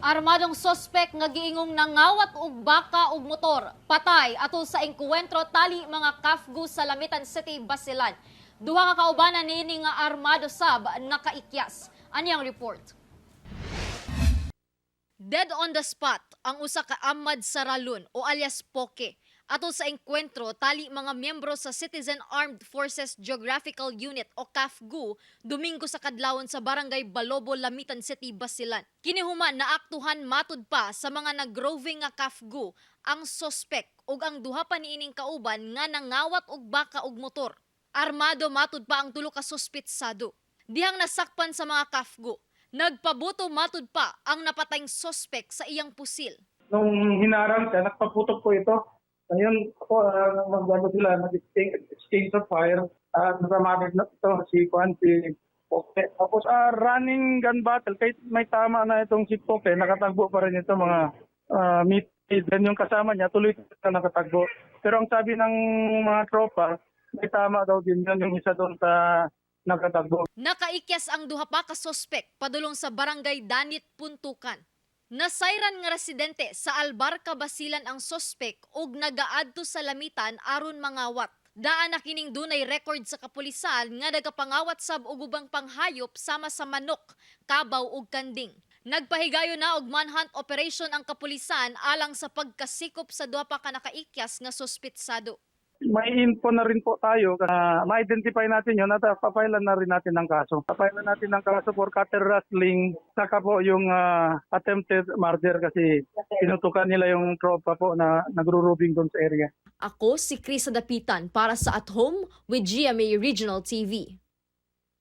Armadong sospek nga giingong nangawat og baka ug motor, patay atol sa engkwentro tali mga kafgu sa Lamitan City, Basilan. Duha ka kaubanan niini nga armado sab nakaikyas. Anyang report. Dead on the spot ang usa ka Ahmad Saralun o alias Poke. Atol sa engkwentro tali mga miyembro sa Citizen Armed Forces Geographical Unit o CAFGU Domingo sa kadlawon sa Barangay Balobo, Lamitan City, Basilan. Kinihuman na aktuhan matud pa sa mga nagroving nga CAFGU ang sospek ug ang duha pa niining kauban nga nangawat og baka ug motor. Armado matud pa ang tulo ka suspetsado. Dihang nasakpan sa mga CAFGU, nagpabuto matud pa ang napatayng sospek sa iyang pusil. Nung hinarang siya, nagpaputok po ito. Ngayon ako, magbago sila, nag-exchange of fire. Nasamagin na ito, si Poke. Tapos running gun battle, kahit may tama na itong si Poke, nakatagbo pa rin ito mga meat. Then yung kasama niya, tuloy na nakatagbo. Pero ang sabi ng mga tropa, may tama daw din yun, yung isa doon sa nakatagbo. Nakaikyas ang duha pa ka sospek padulong sa Barangay Danit, Puntukan. Nasayran nga residente sa Albarca, Basilan ang sospek ug nagaadto sa Lamitan aron mangawat. Daan na kining dunay record sa kapulisan nga nagapangawat sab og ubang panghayop sama sa manok, kabaw ug kanding. Nagpahigayon na og manhunt operation ang kapulisan alang sa pagkasikop sa duha pa ka nakaikyas nga sospetsado. May info na rin po tayo na ma-identify natin yun at papailan na rin natin ng kaso. Papailan natin ng kaso for cutter rustling, saka po yung attempted murder kasi pinutukan nila yung tropa po na nagro-roving doon sa area. Ako si Krisa Dapitan para sa At Home with GMA Regional TV.